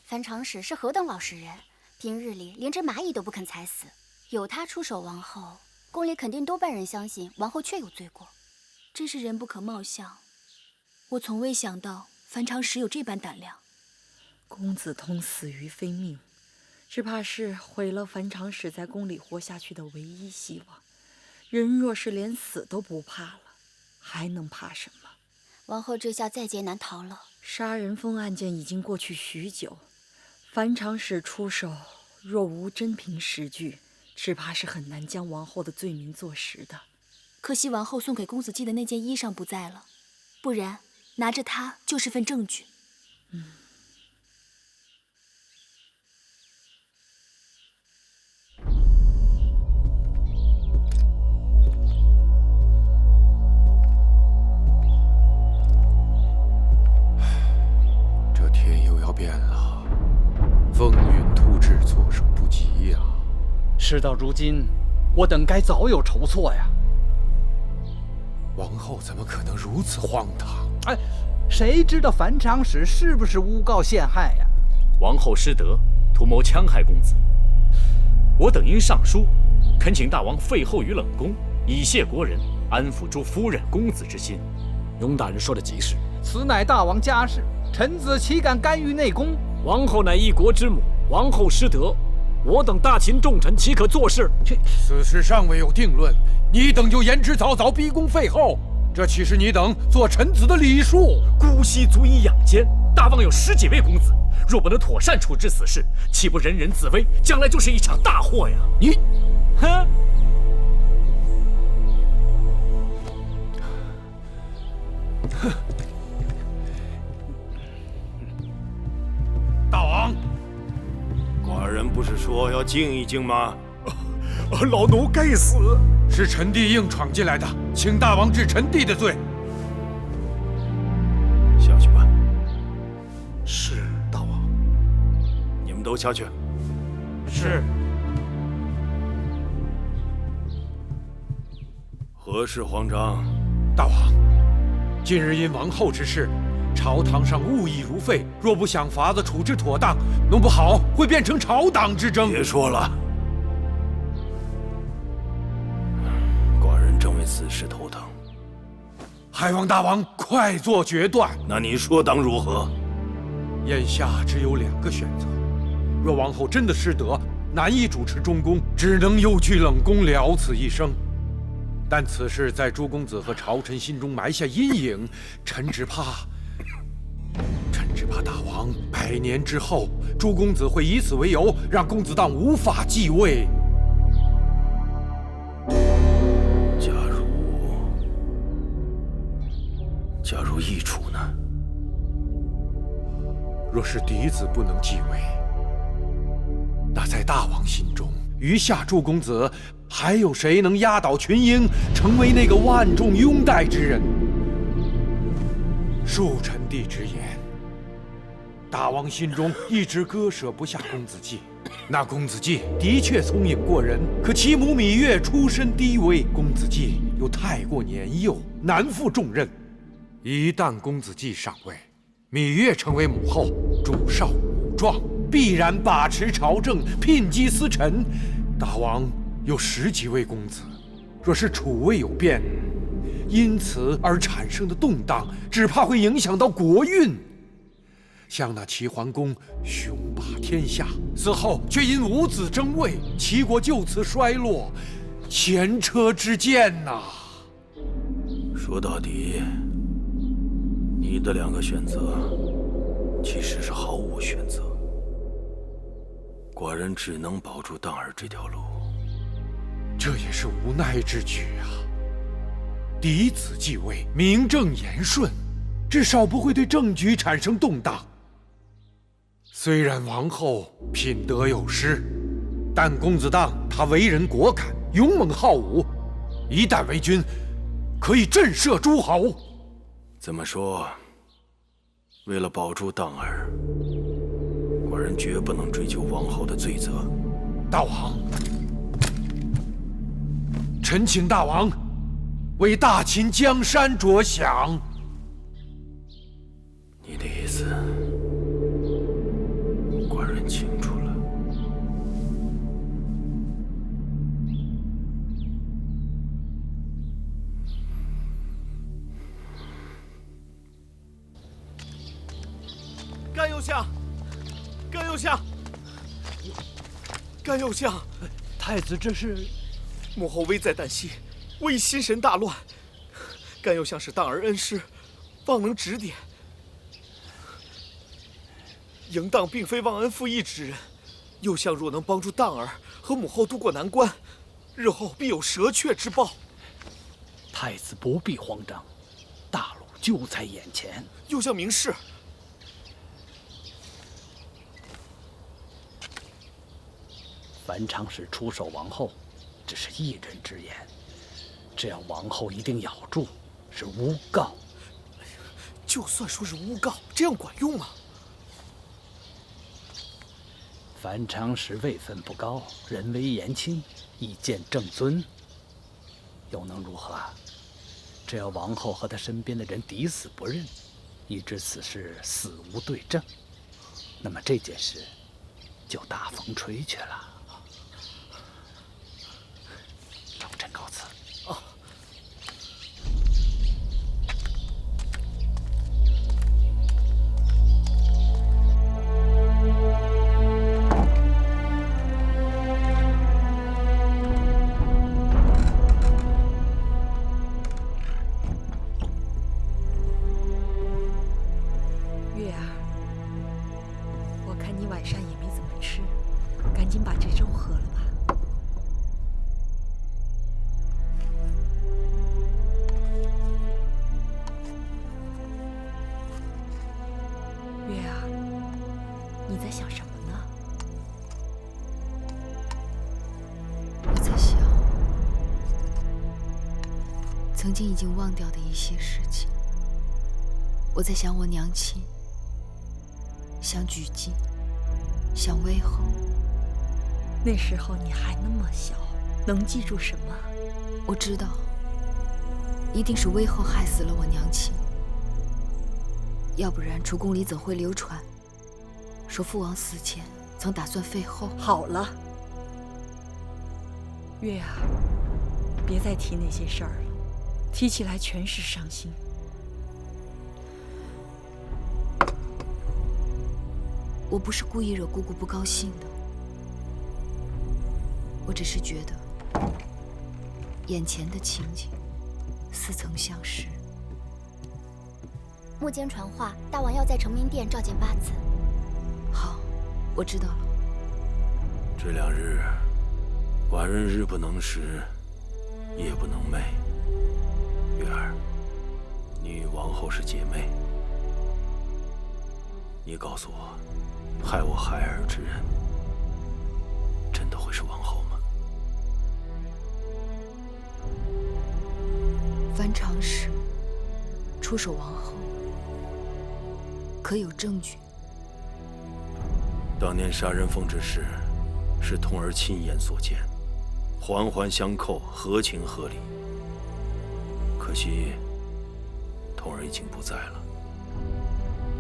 樊长史是何等老实人，平日里连只蚂蚁都不肯踩死。有他出手王后，宫里肯定多半人相信王后确有罪过。真是人不可貌相，我从未想到樊长史有这般胆量。公子通死于非命，只怕是毁了樊长史在宫里活下去的唯一希望。人若是连死都不怕了，还能怕什么？王后这下在劫难逃了。杀人封案件已经过去许久，樊长史出手，若无真凭实据，只怕是很难将王后的罪名坐实的。可惜王后送给公子季的那件衣裳不在了，不然拿着它就是份证据。这天又要变了，风云突至，措手不及呀！事到如今，我等该早有筹措呀。王后怎么可能如此荒唐？哎，谁知道樊长史是不是诬告陷害呀？王后失德，图谋戕害公子。我等因上书，恳请大王废后于冷宫，以谢国人，安抚诸夫人公子之心。容大人说的极是，此乃大王家事，臣子岂敢干预内宫？王后乃一国之母，王后失德，我等大秦重臣岂可做事？此事尚未有定论，你等就言之凿凿，逼宫废后，这岂是你等做臣子的礼数？姑息足以养奸，大王有10几位公子，若不能妥善处置此事，岂不人人自危，将来就是一场大祸呀！你，哼！大王，寡人不是说要静一静吗？老奴该死！是臣弟硬闯进来的，请大王治臣弟的罪。下去吧。是大王。你们都下去。是。何事慌张？大王，近日因王后之事，朝堂上物议如沸，若不想法子处置妥当，弄不好会变成朝党之争。别说了，寡人正为此事头疼。还望大王快做决断。那你说当如何？眼下只有2个选择：若王后真的失德，难以主持中宫，只能幽居冷宫，了此一生。但此事在诸公子和朝臣心中埋下阴影，臣只怕大王100年之后，诸公子会以此为由，让公子荡无法继位。假如易处呢？若是嫡子不能继位，那在大王心中，余下诸公子还有谁能压倒群英，成为那个万众拥戴之人？恕臣弟直言，大王心中一直割舍不下公子季。那公子季的确聪颖过人，可其母芈月出身低微，公子季又太过年幼，难负重任。一旦公子季上位，芈月成为母后，主少母壮，必然把持朝政，聘姬司臣。大王有10几位公子，若是储位有变，因此而产生的动荡，只怕会影响到国运。像那齐桓公雄霸天下，死后却因无子争位，齐国就此衰落，前车之鉴呐。说到底，你的2个选择其实是毫无选择。寡人只能保住荡儿这条路，这也是无奈之举啊。嫡子继位，名正言顺，至少不会对政局产生动荡。虽然王后品德有失，但公子荡他为人果敢，勇猛好武，一旦为君，可以震慑诸侯。这么说，为了保住荡儿，寡人绝不能追究王后的罪责。大王，臣请大王为大秦江山着想。你的意思，清楚了。甘右相，甘右相，甘右相，太子这是？母后危在旦夕，我已心神大乱。甘右相是荡儿恩师，望能指点。嬴荡并非忘恩负义之人，右相若能帮助荡儿和母后渡过难关，日后必有蛇雀之报。太子不必慌张，大路就在眼前。右相明示。樊长史出手王后，只是一人之言，只要王后一定咬住，是诬告。就算说是诬告，这样管用吗？樊长史位分不高，人微言轻，意见正尊，又能如何？只要王后和她身边的人抵死不认，以致此事死无对证，那么这件事就大风吹去了。老臣告辞。月儿，我看你晚上也没怎么吃，赶紧把这粥喝了吧。月儿，你在想什么呢？我在想，曾经已经忘掉的一些事情。我在想我娘亲，想举姬，想魏后。那时候你还那么小，能记住什么？我知道，一定是魏后害死了我娘亲，要不然楚宫里怎会流传说父王死前曾打算废后？好了，月儿，别再提那些事儿了，提起来全是伤心。我不是故意惹姑姑不高兴的，我只是觉得眼前的情景似曾相识。幕间传话，大王要在承明殿召见八子。好，我知道了。这2日，寡人日不能食，夜不能寐。月儿，你与王后是姐妹，你告诉我，害我孩儿之人，真的会是王后吗？樊长史出手王后，可有证据？当年杀人凤之事，是童儿亲眼所见，环环相扣，合情合理。可惜，童儿已经不在了，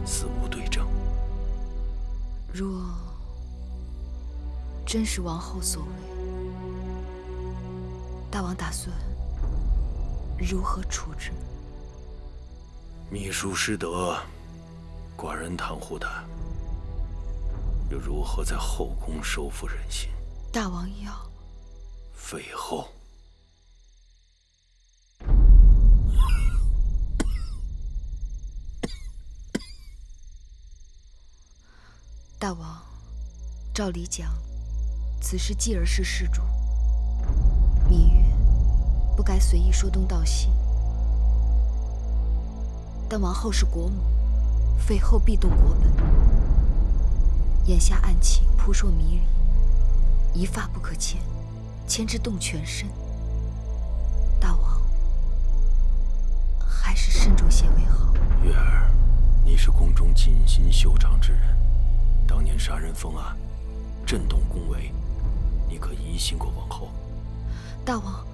死无对证。若真是王后所为，大王打算如何处置？秘书失德，寡人袒护他，又如何在后宫收服人心？大王要废后。大王，照理讲，此时继儿是世主，芈月不该随意说东道西。但王后是国母，废后必动国本。眼下案情扑朔迷离，一发不可牵，牵之动全身。大王，还是慎重些为好。月儿，你是宫中谨心修长之人，当年杀人封案，震动宫闱，你可疑心过王后？大王，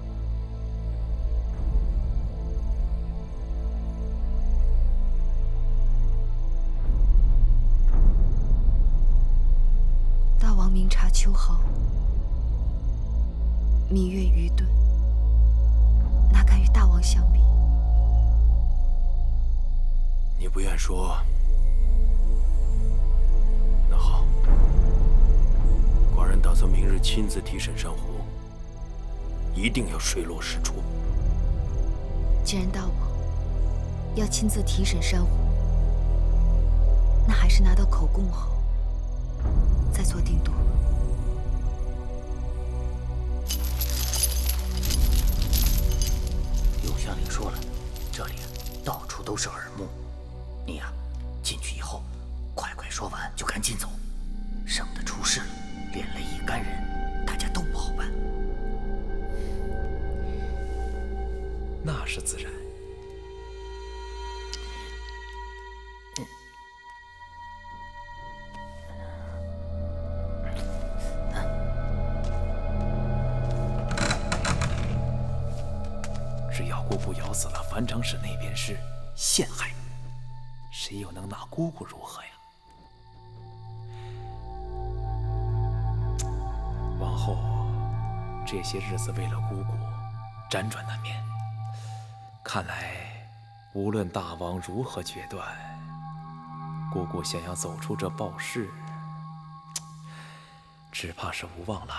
秋毫，芈月愚钝，哪敢与大王相比？你不愿说，那好，寡人打算明日亲自提审珊瑚，一定要水落石出。既然大王要亲自提审珊瑚，那还是拿到口供后再做定夺吧。永香领说了，这里到处都是耳目。你呀，进去以后，快说完就赶紧走，省得出事了，连累一干人，大家都不好办。那是自然。只要姑姑咬死了樊长史，那便是陷害，谁又能拿姑姑如何呀？往后这些日子为了姑姑辗转难眠，看来无论大王如何决断，姑姑想要走出这暴世，只怕是无望了。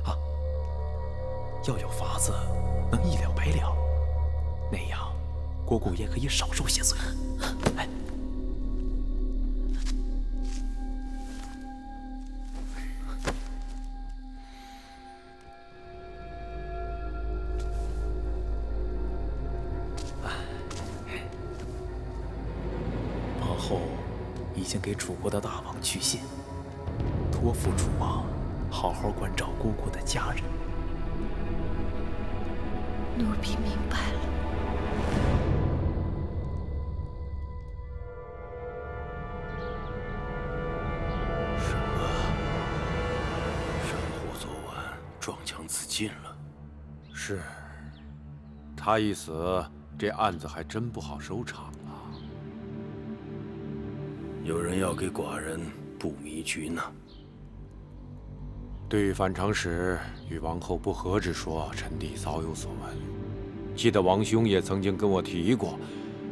啊，要有法子能一了百了，那样姑姑也可以少受些罪。哎，王后已经给楚国的大王去信，托付楚王好好关照姑姑的家人。奴婢明白了。什么？珊瑚昨晚撞墙自尽了。是，他一死，这案子还真不好收场了。有人要给寡人布迷局呢。对于樊长史与王后不和之说，臣弟早有所闻。记得王兄也曾经跟我提过，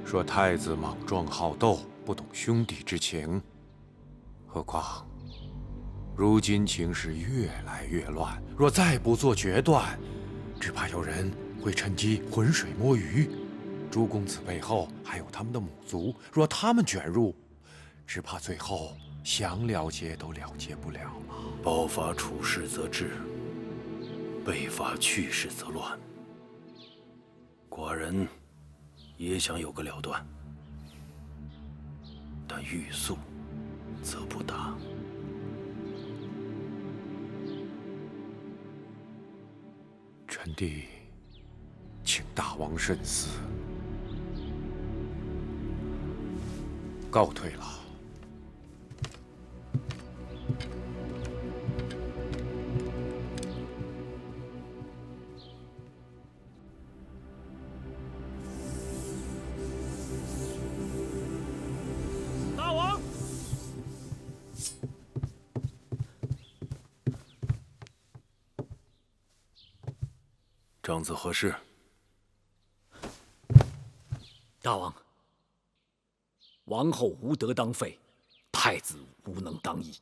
说太子莽撞好斗，不懂兄弟之情。何况如今情势越来越乱，若再不做决断，只怕有人会趁机浑水摸鱼。朱公子背后还有他们的母族，若他们卷入，只怕最后想了结都了结不了了。褒法处世则治，背法去世则乱。寡人也想有个了断，但欲速则不达。臣弟请大王慎思，告退了。大王，长子何事？大王，王后无德当废，太子无能当义。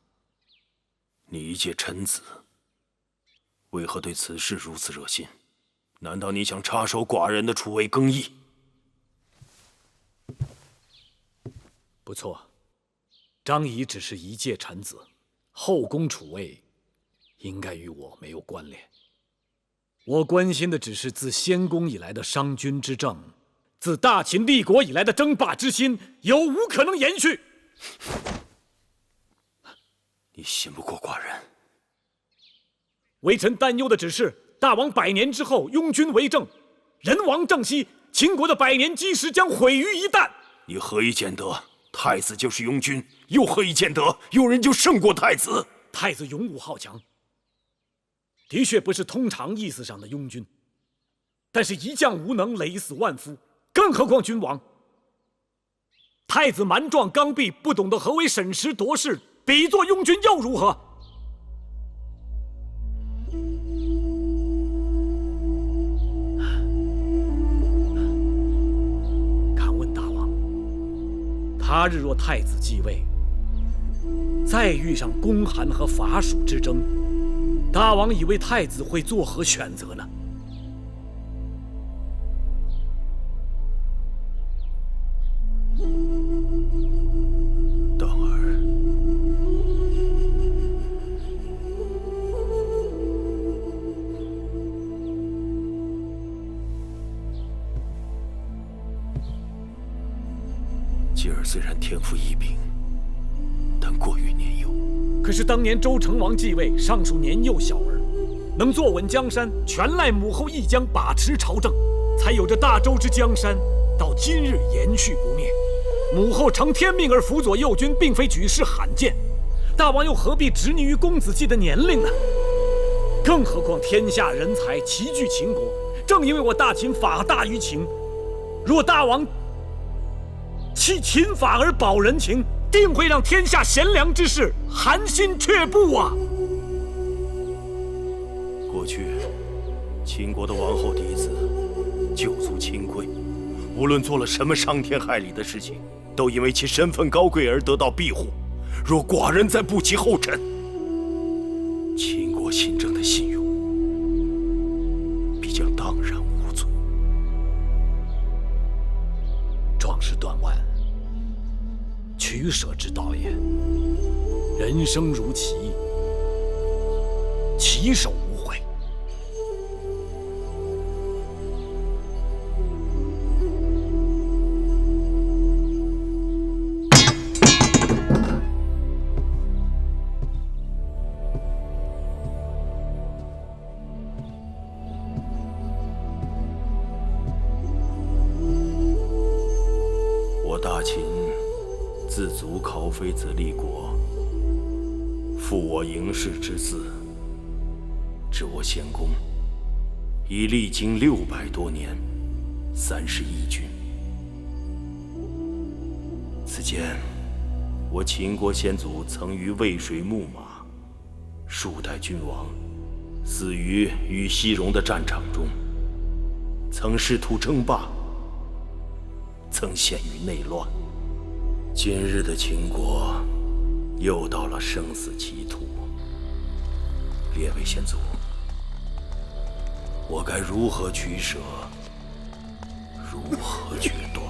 你一介臣子，为何对此事如此热心？难道你想插手寡人的储位更易？不错，张仪只是一介臣子，后宫储位应该与我没有关联。我关心的只是自先公以来的商君之政，自大秦立国以来的争霸之心，有无可能延续？你信不过寡人。微臣担忧的只是大王100年之后拥军为政，人亡政息，秦国的100年基石将毁于一旦。你何以见得太子就是拥军？又何以见得有人就胜过太子？太子勇武好强，的确不是通常意思上的拥军，但是一将无能，累死万夫，更何况君王？太子蛮撞刚愎，不懂得何为审时度势，比作拥军又如何？他日若太子继位，再遇上公韩和伐蜀之争，大王以为太子会作何选择呢？当儿，继儿虽然天赋异禀，但过于年幼。可是当年周成王继位，尚属年幼小儿，能坐稳江山，全赖母后一将把持朝政，才有着大周之江山到今日延续不灭。母后承天命而辅佐幼君，并非举世罕见，大王又何必执泥于公子季的年龄呢？更何况天下人才齐聚秦国，正因为我大秦法大于秦，若大王弃秦法而保人情，定会让天下贤良之士寒心却步啊！过去，秦国的王后嫡子九族亲贵，无论做了什么伤天害理的事情，都因为其身份高贵而得到庇护。若寡人再步其后尘，秦国新政的信用必将荡然无存。壮士断腕，取舍之道也。人生如棋，棋手无悔。我大秦自足考妃子立国，复我嬴氏之嗣，至我献公，已历经600多年，31君。此间，我秦国先祖曾于渭水牧马，数代君王死于与西戎的战场中，曾试图称霸，曾陷于内乱。今日的秦国又到了生死歧途，列位先祖，我该如何取舍，如何决断？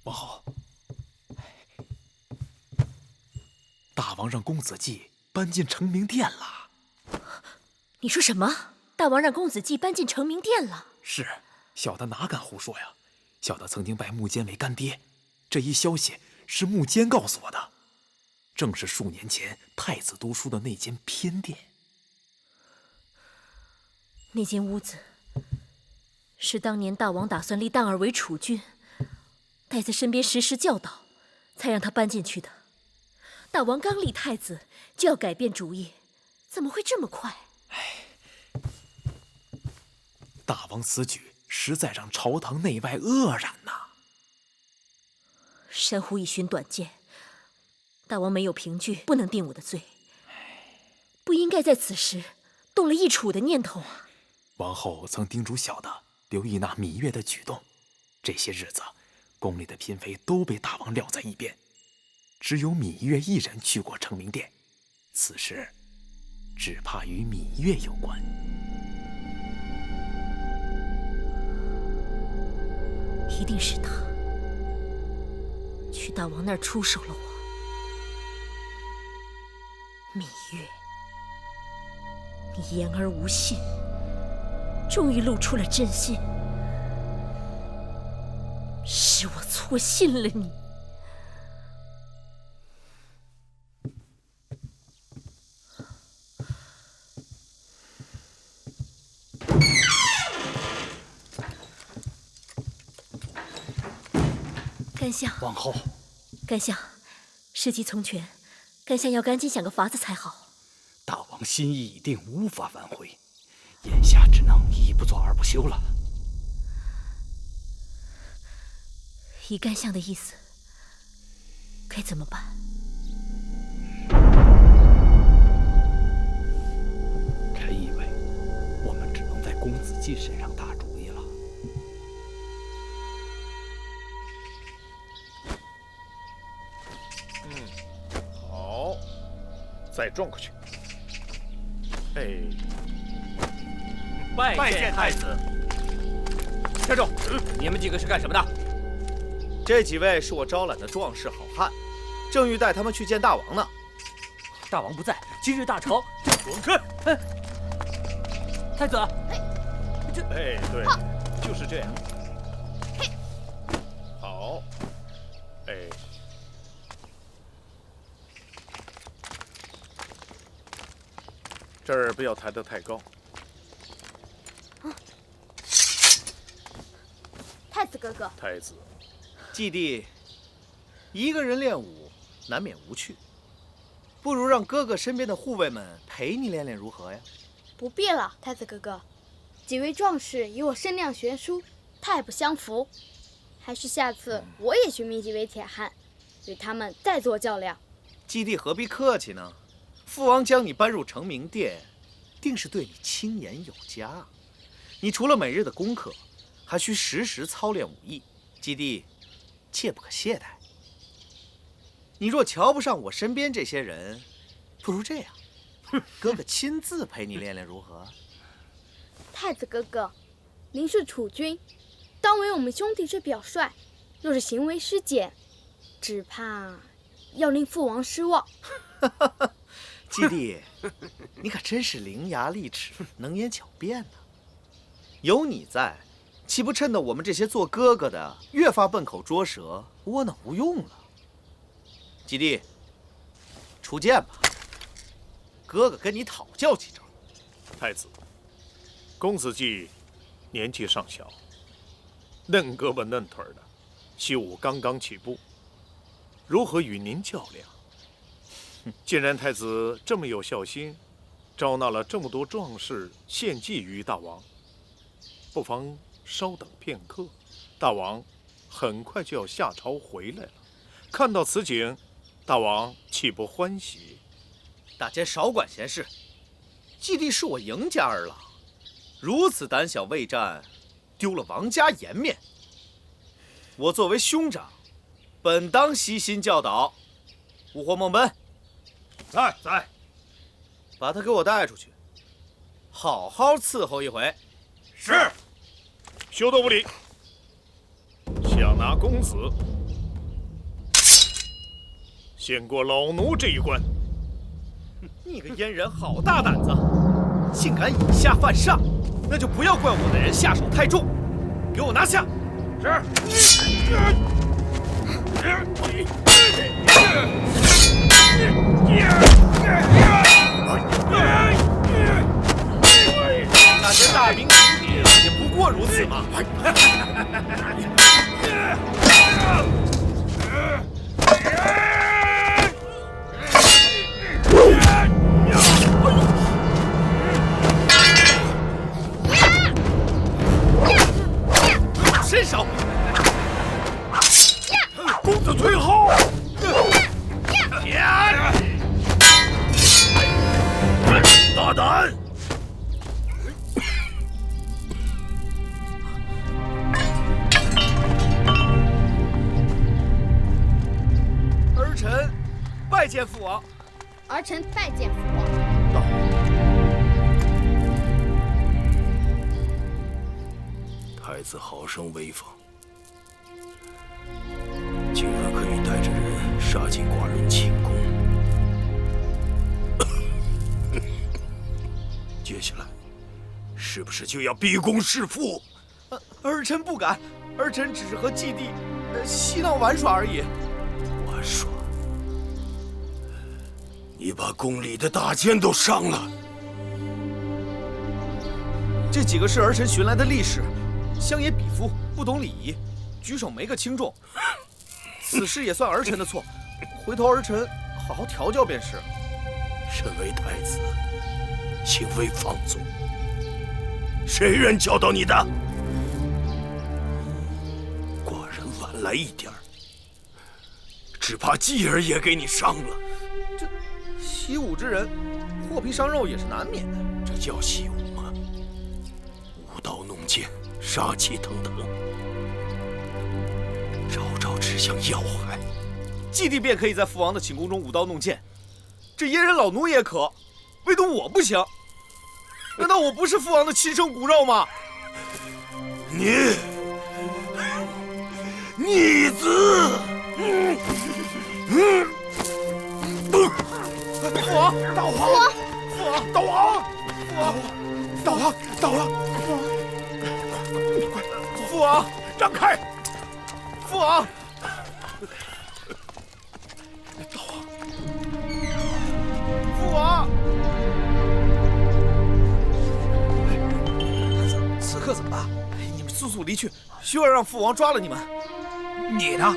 王后，大王让公子季搬进成明殿了。你说什么？大王让公子季搬进成明殿了？是，小的哪敢胡说呀！小的曾经拜穆坚为干爹，这一消息是穆坚告诉我的，正是数年前太子读书的那间偏殿。那间屋子是当年大王打算立旦儿为储君，待在身边时时教导，才让他搬进去的。大王刚立太子就要改变主意，怎么会这么快？大王此举实在让朝堂内外愕然呐！珊瑚一寻短见，大王没有凭据，不能定我的罪，不应该在此时动了易储的念头啊！王后曾叮嘱小的留意那芈月的举动，这些日子宫里的嫔妃都被大王撂在一边，只有芈月一人去过成明殿，此事只怕与芈月有关。一定是他去大王那儿出手了我。芈月，你言而无信，终于露出了真心，是我错信了你。干相，王后，干相，时机从权，干相要赶紧想个法子才好。大王心意已定，无法挽回，眼下只能一不做二不休了。依干相的意思，该怎么办？臣以为，我们只能在公子季身上打主意了。好，再转过去。哎，拜见太子。站住！你们几个是干什么的？这几位是我招揽的壮士好汉，正欲带他们去见大王呢。大王不在，今日大朝滚开！太子，哎，对，就是这样。好，哎，这儿不要抬得太高。太子哥哥，太子，季弟，一个人练武难免无趣，不如让哥哥身边的护卫们陪你练练，如何呀？不必了，太子哥哥，几位壮士与我身量悬殊，太不相符。还是下次我也去觅几位铁汉，与他们再做较量。季弟何必客气呢？父王将你搬入成明殿，定是对你轻言有加。你除了每日的功课，还需时时操练武艺。季弟，切不可懈怠。你若瞧不上我身边这些人，不如这样，哥哥亲自陪你练练，如何？太子哥哥，您是储君，当为我们兄弟之表率，若是行为失检，只怕要令父王失望。季弟，你可真是伶牙俐齿、能言巧辩呢。有你在，岂不衬得我们这些做哥哥的越发笨口拙舌、窝囊无用了？季弟，出剑吧，哥哥跟你讨教几招。太子，公子季年纪尚小，嫩胳膊嫩腿的，习武刚刚起步，如何与您较量？既然太子这么有孝心，招纳了这么多壮士献祭于大王，不妨稍等片刻，大王很快就要下朝回来了。看到此景，大王岂不欢喜？大家少管闲事。季弟是我赢家儿郎，如此胆小畏战，丢了王家颜面。我作为兄长，本当悉心教导。武火孟奔，在，把他给我带出去，好好伺候一回。是。休得无礼！想拿公子，先过老奴这一关。你个阉人，好大胆子，竟敢以下犯上，那就不要怪我的人下手太重，给我拿下！那些大名鼎鼎也不过如此嘛！伸手！公子退后！大胆！儿臣拜见父王。儿臣拜见父王。太子好生威风，竟然可以带着人杀进寡人寝宫。接下来，是不是就要逼宫弑父？儿臣不敢，儿臣只是和季弟嬉闹玩耍而已。玩耍？你把宫里的大监都伤了。这几个是儿臣寻来的力士，乡野鄙夫，不懂礼仪，举手没个轻重。此事也算儿臣的错，回头儿臣好好调教便是。身为太子，行为放纵，谁人教导你的？果然晚来一点儿，只怕继儿也给你伤了。这习武之人，祸皮伤肉也是难免的。这叫习武吗？舞刀弄剑，杀气腾腾，招招指向要害。季帝便可以在父王的寝宫中舞刀弄剑，这阉人老奴也可，唯独我不行。难道我不是父王的亲生骨肉吗？逆子！父王，大王，父王，大王，父王，大王，大王，父王，让开！父王，大王，父王，此刻怎么办？你们速速离去，需要让父王抓了你们。你呢？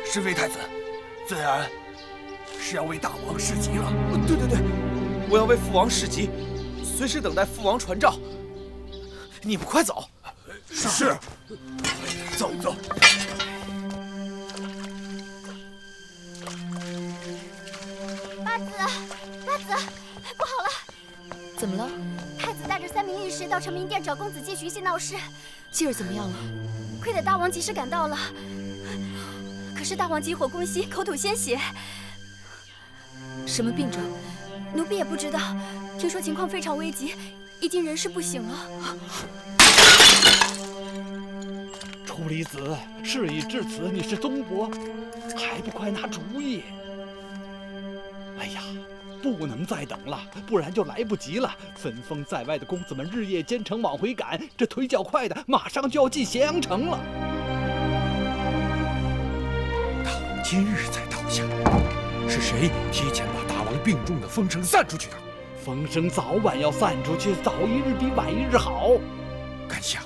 身为太子，自然是要为大王侍疾了。对对对，我要为父王侍疾，随时等待父王传召。你们快走！是。走走。八子，八子，不好了！怎么了？太子带着3名力士到承明殿找公子季寻衅闹事。继儿怎么样了？亏得大王及时赶到了。可是大王急火攻心，口吐鲜血。什么病症？奴婢也不知道，听说情况非常危急，已经人事不省了。楚离子，事已至此，你是宗伯，还不快拿主意？哎呀，不能再等了，不然就来不及了。分封在外的公子们日夜兼程往回赶，这腿脚快的马上就要进咸阳城了。大王今日才倒下，是谁提前把大王病重的风声散出去的？风声早晚要散出去，早一日比晚一日好。甘香，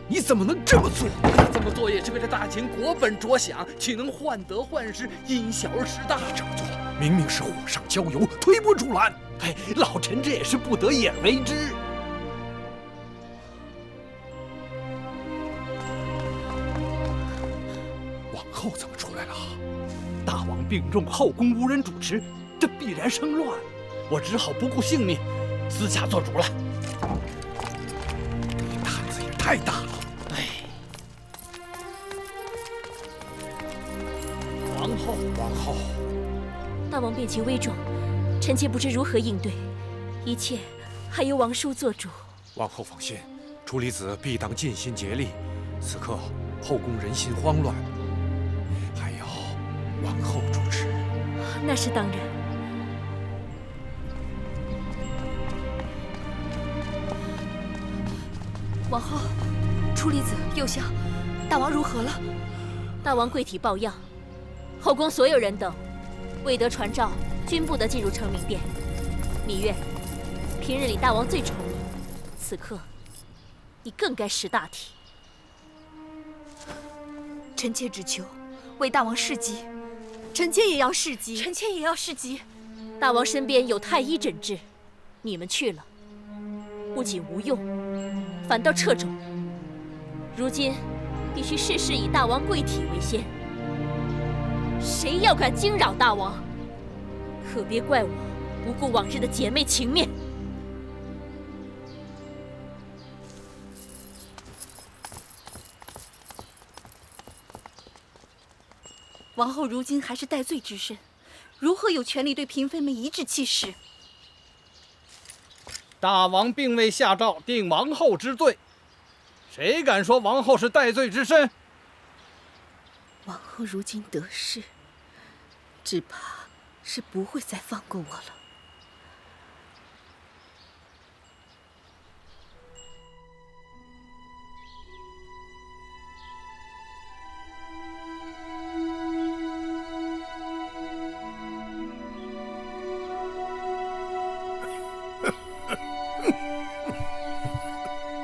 你怎么能这么做？这么做也是为了大秦国本着想，岂能患得患失，因小而失大？这么做明明是火上浇油，推波助澜。哎，老臣这也是不得已而为之。王后怎么出来了？大王病重，后宫无人主持，这必然生乱。我只好不顾性命，私下做主了。你胆子也太大了！哎，王后，大王病情危重，臣妾不知如何应对，一切还由王叔做主。王后放心，楚离子必当尽心竭力。此刻后宫人心慌乱，还要王后主持。那是当然。王后，楚离子、右相，大王如何了？大王跪体抱恙，后宫所有人等未得传召，均不得进入承明殿。芈月，平日里大王最宠你，此刻你更该识大体。臣妾只求为大王侍疾，臣妾也要侍疾，臣妾也要侍疾。大王身边有太医诊治，你们去了，不仅无用，反倒掣肘。如今必须事事以大王贵体为先，谁要敢惊扰大王，可别怪我不顾往日的姐妹情面。王后如今还是戴罪之身，如何有权利对嫔妃们颐指气使？大王并未下诏定王后之罪，谁敢说王后是戴罪之身？王后如今得势，只怕是不会再放过我了。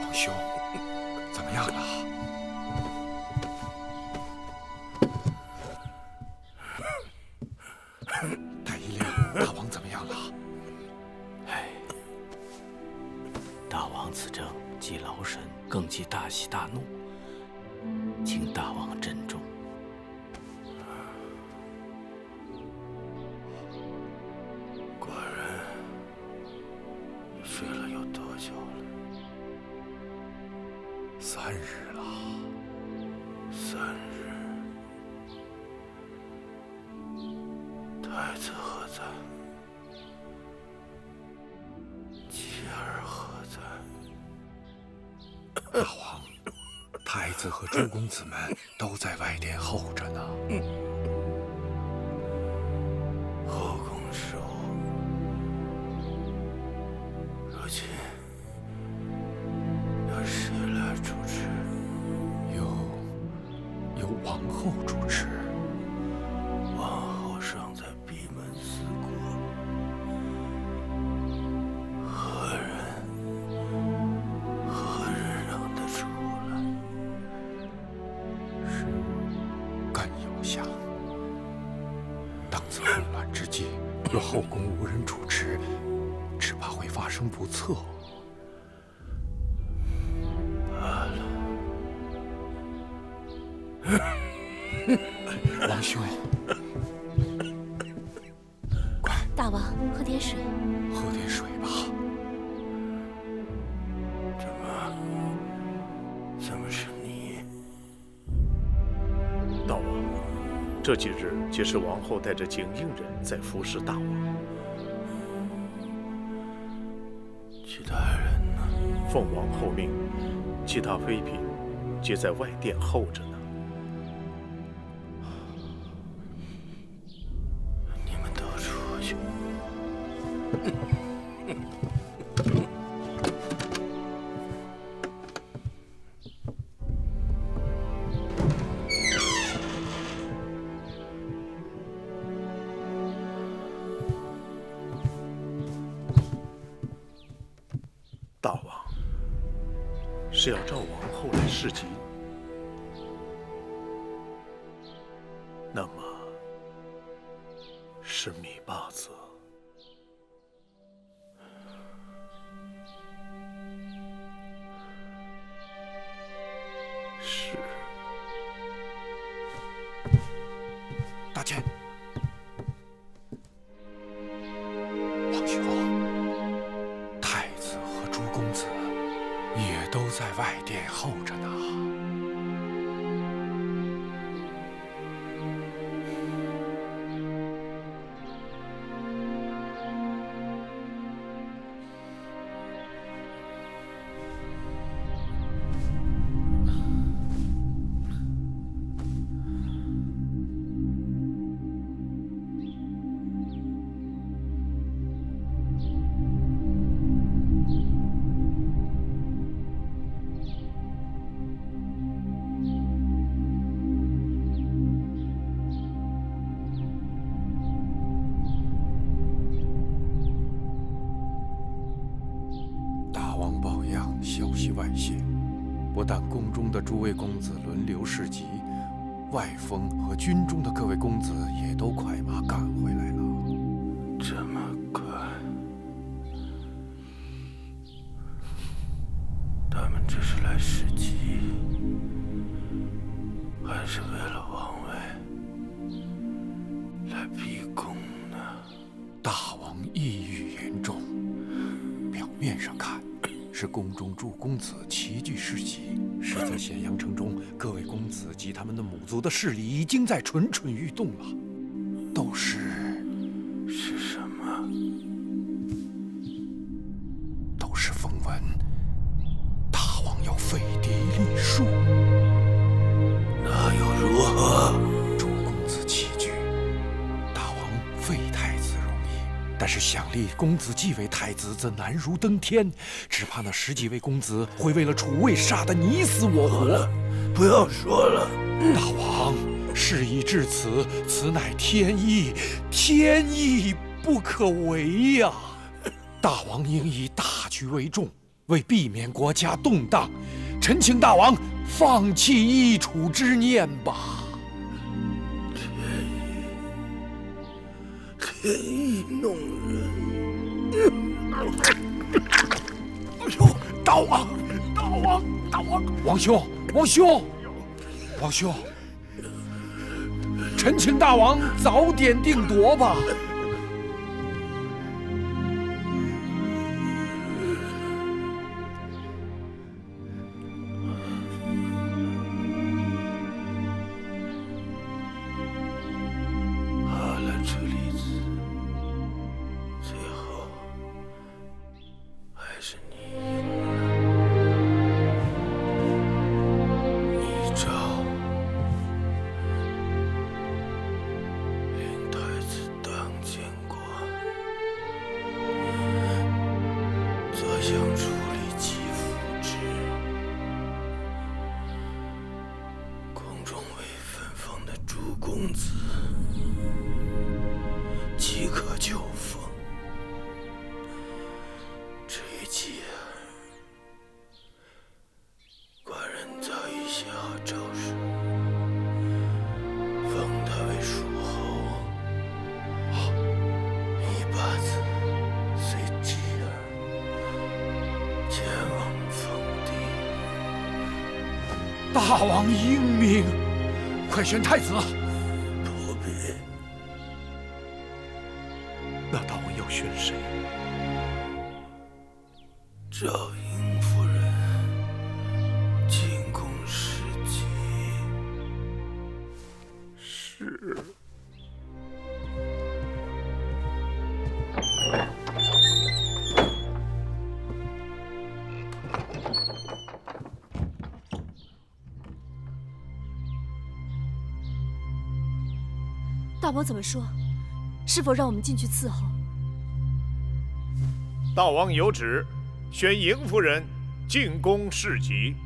王兄，怎么样了？大王此政既劳神，更既大喜大怒，请大王珍重。寡人睡了有多久了？3日了。3日。太子何在？妻儿何在？大王，太子和诸公子们都在外殿候着呢。后宫事务，如今由谁来主持？由王后主持。王后尚在闭门思过，何人让她出来？是甘有祥。当此混乱之际，若后宫无人主持，只怕会发生不测。罢了。王兄，大王，喝点水。喝点水吧。怎么是你？大王，这几日皆是王后带着景应人在服侍大王。其他人呢？奉王后命，其他妃嫔皆在外殿候着呢。你们都出去。大王是要召王后来侍疾，那么是芈八子。是。大千，王兄，太子和诸公子也都在外殿候着呢。消息外泄，不但宫中的诸位公子轮流侍疾，外封和军中的各位公子也都快马赶回来了。这么快？他们这是来侍疾，还是为了王位来逼宫呢？大王抑郁严重，表面上看是宫中诸公子齐聚侍疾，实则咸阳城中各位公子及他们的母族的势力已经在蠢蠢欲动了，都是什么？都是风闻大王要废嫡立庶。那又如何？诸公子齐聚，大王废太子容易，但是想立公子继为太子，则难如登天。只怕那10几位公子会为了储位杀得你死我活。不要说了，大王，事已至此，此乃天意，天意不可违呀！大王应以大局为重，为避免国家动荡，臣请大王放弃易储之念吧。天意弄人。哎呦！大王，大王，大王！王兄，王兄，王兄，臣请大王早点定夺吧。大王英明，快选太子。不必。那大王要选谁？赵英夫人进宫侍疾。是。大王怎么说？是否让我们进去伺候？大王有旨，选迎夫人进宫侍疾。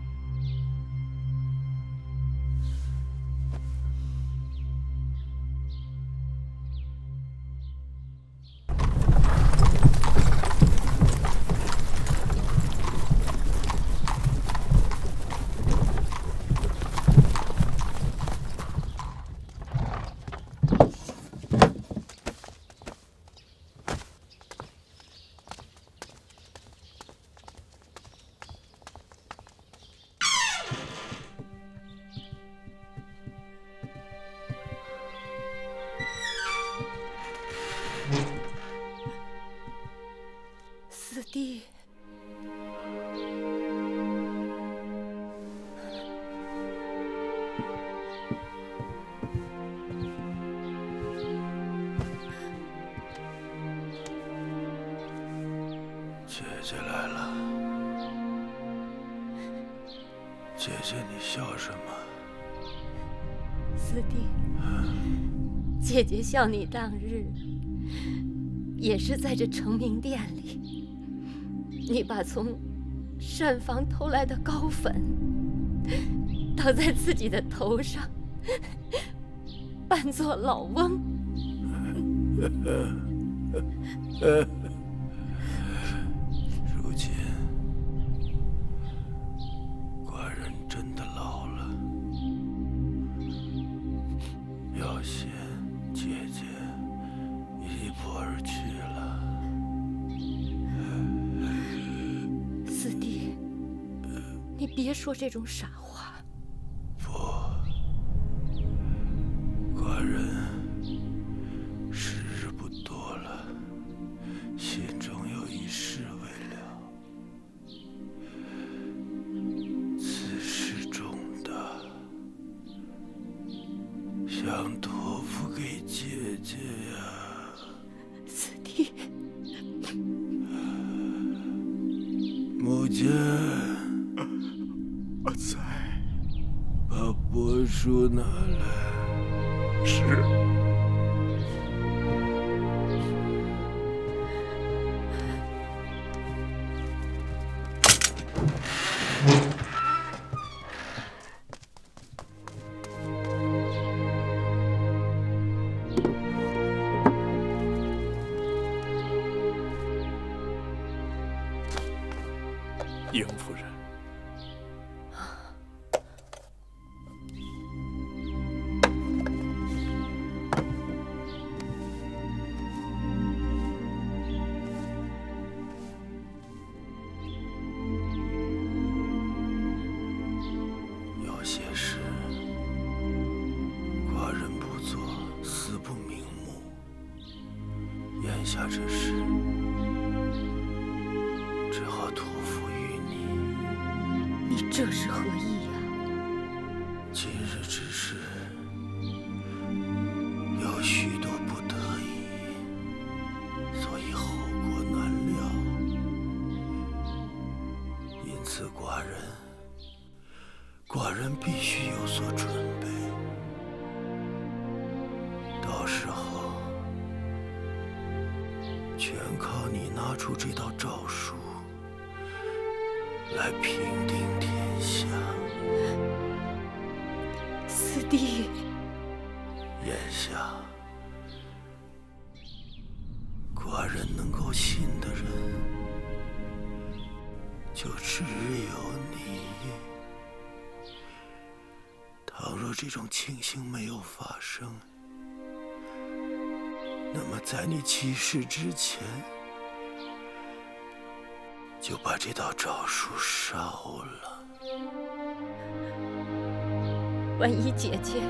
四弟，姐姐来了。姐姐，你笑什么？四弟，姐姐笑你当日也是在这成明殿里，你把从膳房偷来的膏粉倒在自己的头上，扮作老翁。如今寡人真的老了，要先姐姐一步而去了。四弟，你别说这种傻话。不，寡人时日不多了，心中有一事未了。此事重大，想托付给姐姐呀。四弟，母亲，在，把帛书拿来。是。迎夫人，下这事，只好托付于你。你这是何意呀？今日之事，有许多不得已，所以后果难料。因此，寡人必须有所准备。到时候，全靠你拿出这道诏书来平定天下。四弟，眼下，寡人能够信的人，就只有你。倘若这种情形没有发生，那么在你起事之前，就把这道诏书烧了。万一姐姐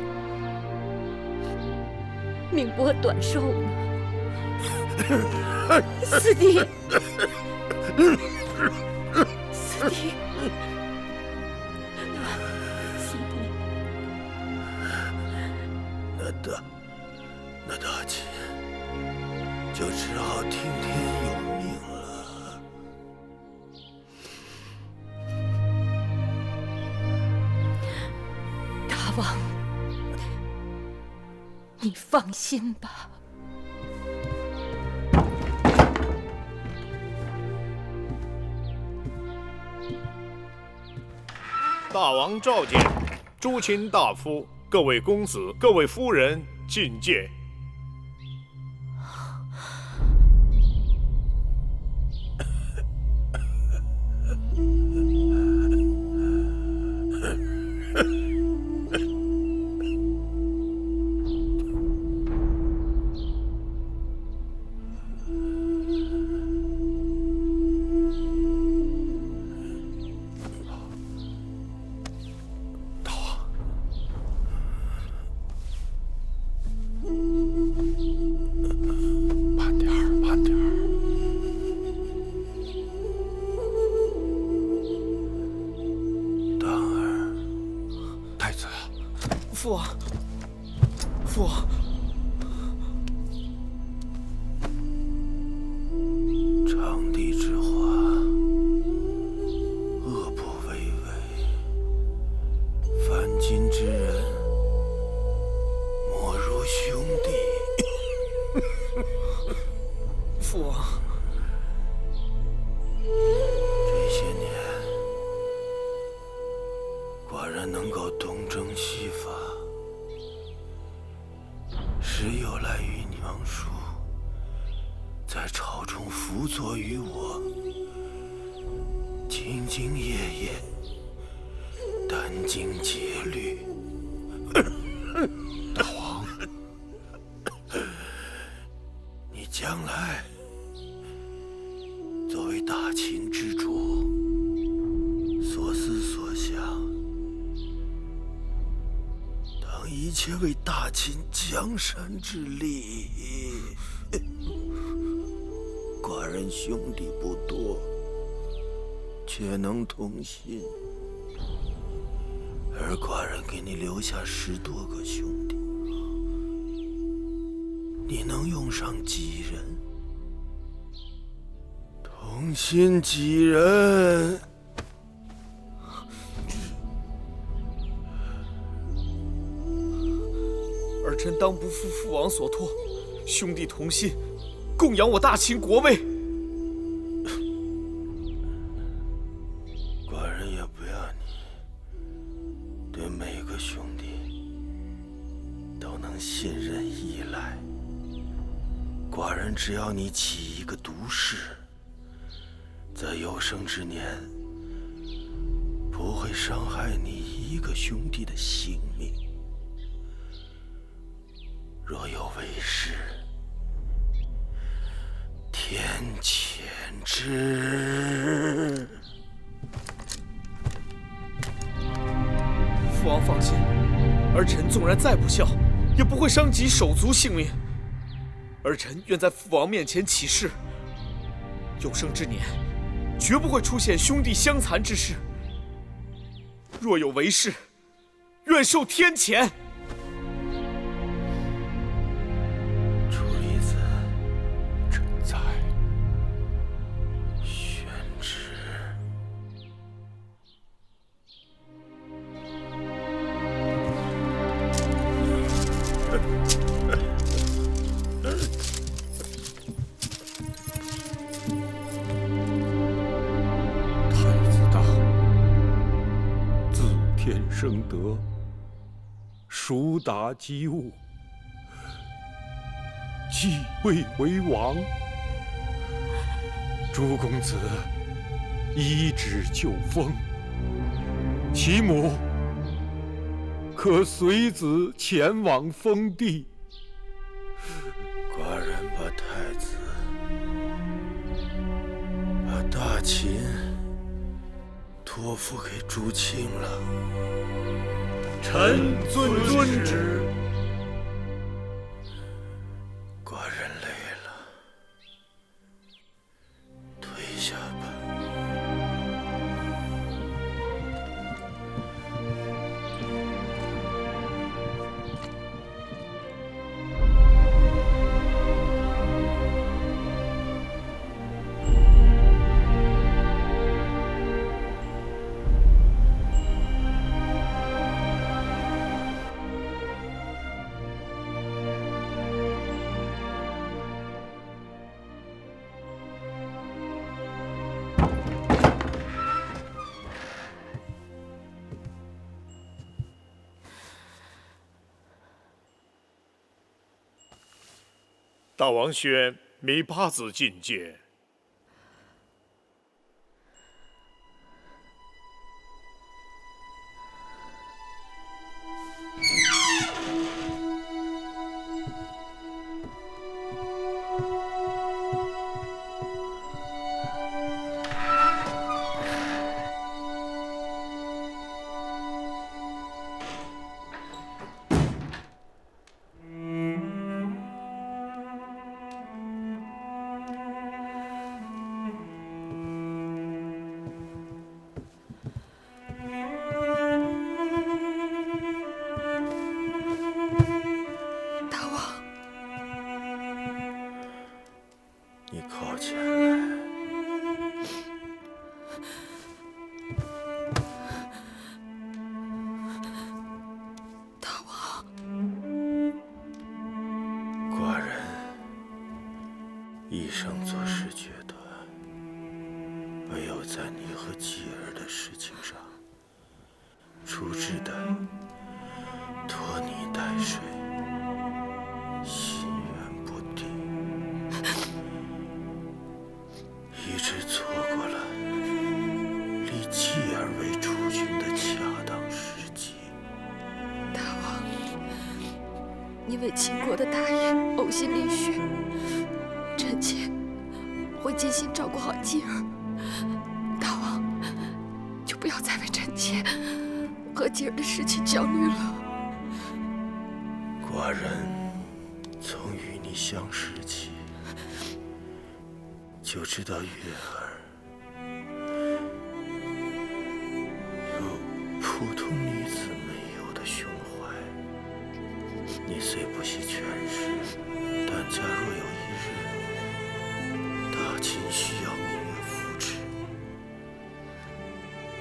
命薄短寿呢？四弟，四弟，四弟，那大秦就只好听天由命了。大王，你放心吧。大王召见，诸卿大夫、各位公子、各位夫人觐见。父王，父王，长帝之话，恶不为为。凡今之人，莫如兄弟。父王，这些年，寡人能够东征西伐，实有赖于娘叔在朝中辅佐于我，兢兢业业，殚精竭虑。大王，你将来作为大秦之主，所思所想，当一切为大秦江山之利。寡人兄弟不多，却能同心，而寡人给你留下10多个兄弟，你能用上几人？同心几人？儿臣当不负父王所托，兄弟同心，供养我大秦国位。寡人也不要你对每个兄弟都能信任依赖。寡人只要你起一个毒誓，在有生之年不会伤害你一个兄弟的性命。若有违誓，天谴之。父王放心，儿臣纵然再不孝，也不会伤及手足性命。儿臣愿在父王面前起誓，有生之年，绝不会出现兄弟相残之事。若有违事，愿受天谴。楚离子，朕在。宣旨。太子大，自天生德，孰达机务，继位为王。诸公子依旨就封，其母可随子前往封地。寡人把太子、把大秦托付给朱庆了。臣遵旨。寡人累了，退下吧。大王宣弥八子觐见。你靠前来。大王，寡人一生做事决断，唯有在你和继儿的事情上处置的拖泥带水，心源不定，以致错过了立继儿为储君的恰当时机。大王，你为秦国的大业呕心沥血，臣妾会尽心照顾好继儿。大王，就不要再为臣妾和继儿的事情焦虑了。寡人从与你相识起，就知道月儿有普通女子没有的胸怀。你虽不系权势，但假若有一日大秦需要芈月扶持，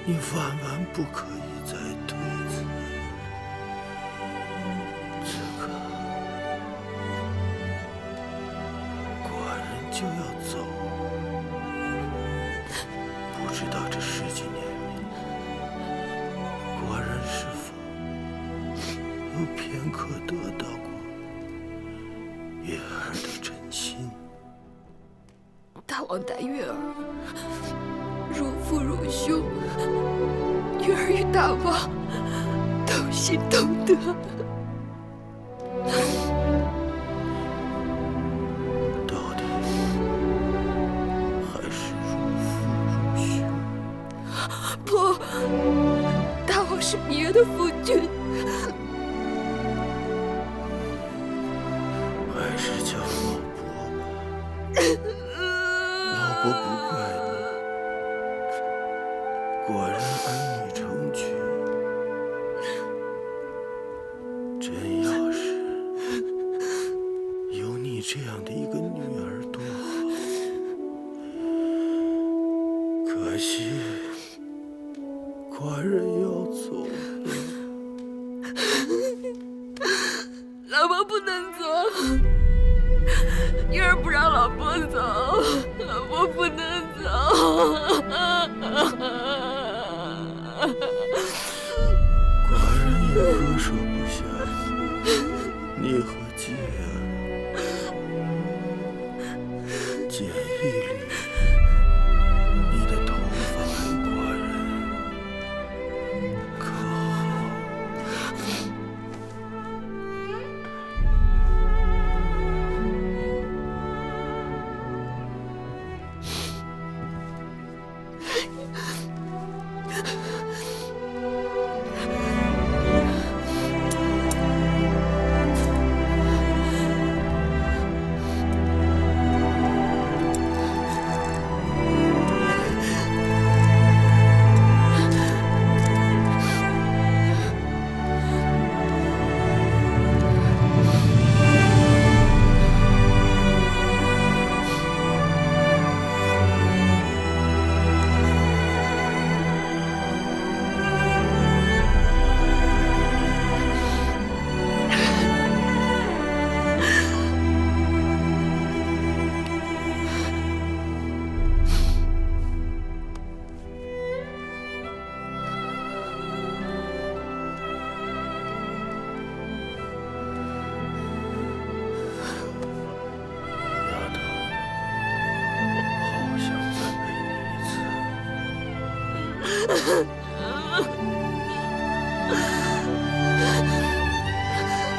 你万万不可以再推辞。此刻寡人就要走，不知道这十几年里，寡人是否有片刻得到过月儿的真心？大王待月儿如父如兄，月儿与大王同心同德。到底还是如父如兄。不，大王是芈月的夫君。还是叫老伯果然儿女成群，真要是有你这样的一个女儿多好。可惜寡人要走了。老婆不能走，玉儿不让老婆走，老婆不能走。寡人也割舍不下你和姐儿，剪一缕你的头发给寡人，可好？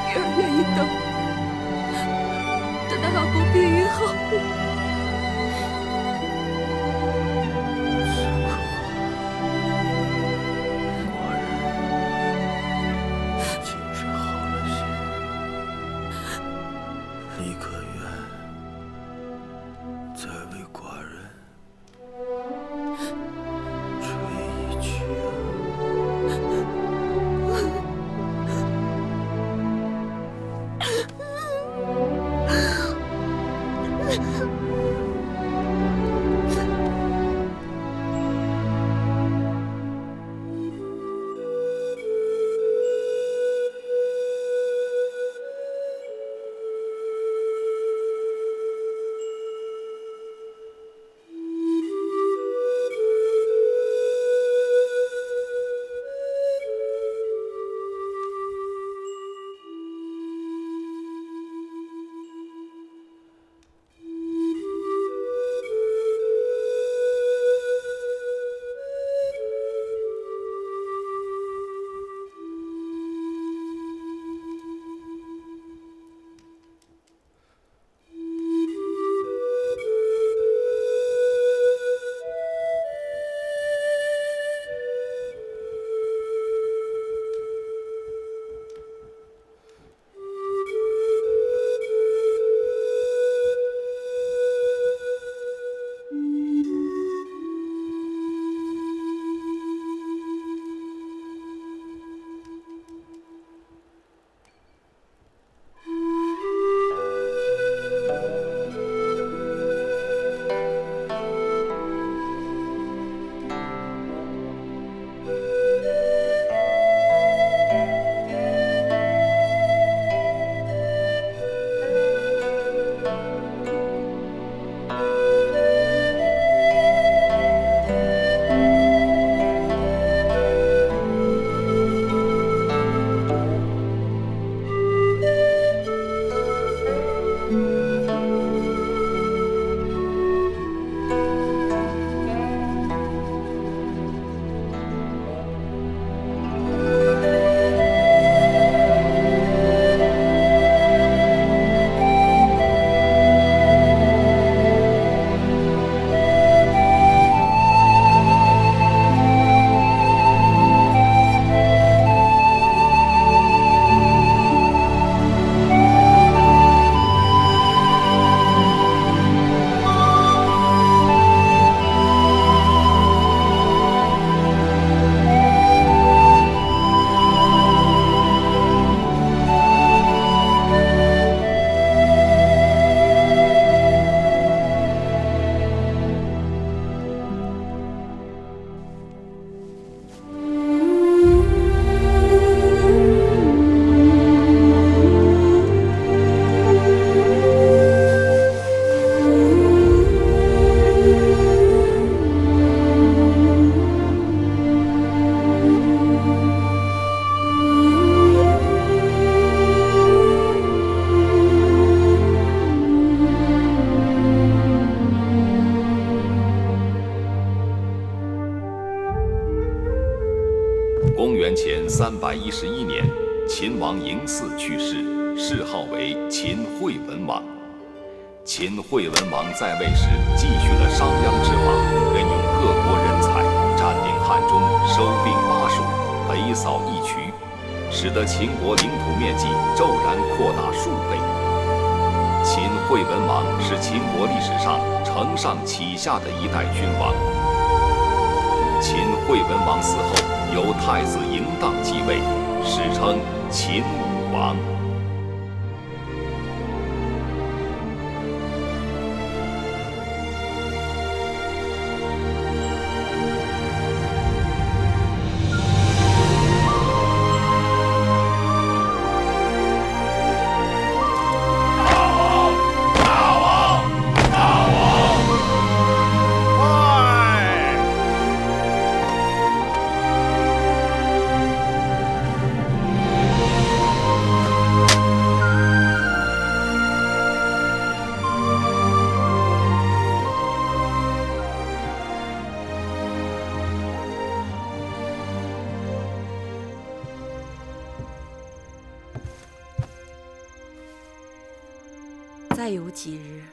玉儿愿意等，等到老婆病愈后。精神好了些，你可愿再为寡人吹一曲啊？公元前311年，秦王嬴驷去世，谥号为秦惠文王。秦惠文王在位时，继续了商鞅之法，任用各国人才，占领汉中，收并巴蜀，北扫义渠，使得秦国领土面积骤然扩大数倍。秦惠文王是秦国历史上承上启下的一代君王。秦惠文王死后，由太子嬴荡继位，史称秦武王。再有几日，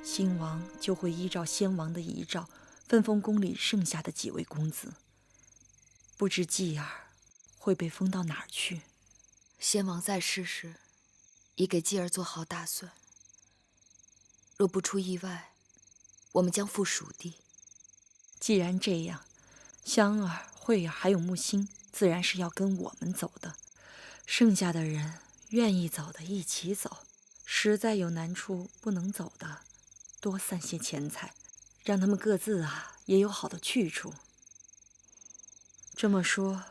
新王就会依照先王的遗诏，分封宫里剩下的几位公子。不知继儿会被封到哪儿去？先王在世时，已给继儿做好打算。若不出意外，我们将赴蜀地。既然这样，香儿、慧儿还有木星，自然是要跟我们走的。剩下的人愿意走的一起走。实在有难处不能走的，多散些钱财，让他们各自也有好的去处。这么说，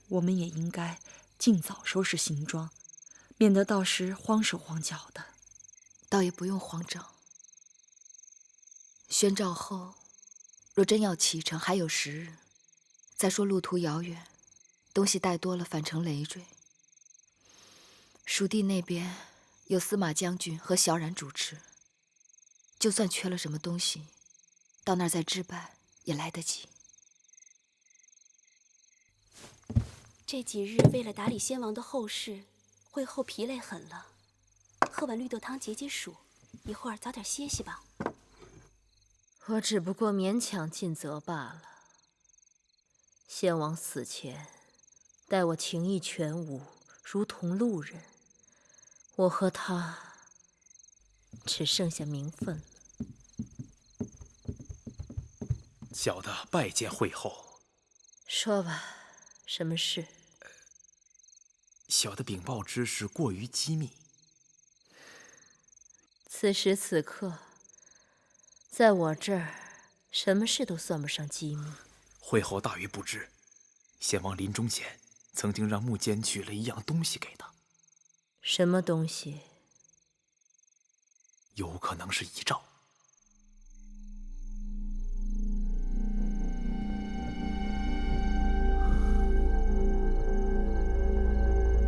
我们也应该尽早收拾行装，免得到时慌手慌脚的。倒也不用慌张。宣诏后，若真要启程，还有10日。再说路途遥远，东西带多了反成累赘。蜀地那边有司马将军和萧然主持，就算缺了什么东西，到那儿再置办也来得及。这几日为了打理先王的后事，会后疲累很了，喝碗绿豆汤解解暑，一会儿早点歇息吧。我只不过勉强尽责罢了。先王死前，待我情义全无，如同路人。我和他只剩下名分了。小的拜见惠后。说吧，什么事？小的禀报之事过于机密。此时此刻，在我这儿，什么事都算不上机密。惠后大约不知，先王临终前曾经让木间取了一样东西给他。什么东西？有可能是遗诏。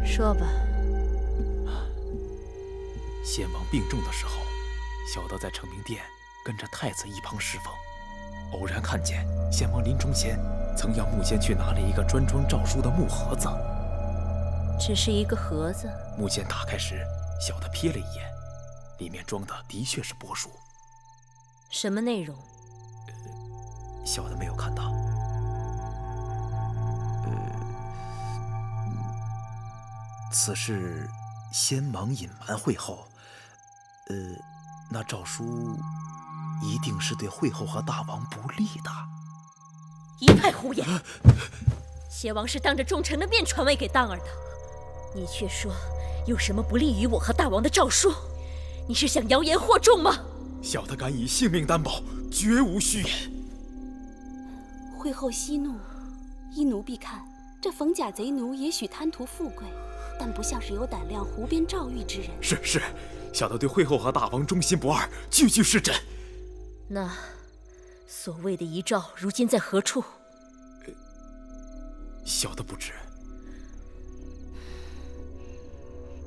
说吧。先王病重的时候，小的在承明殿跟着太子一旁侍奉，偶然看见先王临终前曾要木间去拿了一个专装诏书的木盒子。只是一个盒子。木间打开时，小的瞥了一眼，里面装的的确是帛书。什么内容？小的没有看到。此事先王隐瞒惠后，那诏书一定是对惠后和大王不利的。一派胡言！先王是当着众臣的面传位给荡儿的。你却说有什么不利于我和大王的诏书？你是想谣言惑众吗？小的敢以性命担保，绝无虚言。惠后息怒，依奴婢看，这冯甲贼奴也许贪图富贵，但不像是有胆量胡编诏谕之人。是，小的对惠后和大王忠心不二，句句是真。那所谓的遗诏，如今在何处？小的不知。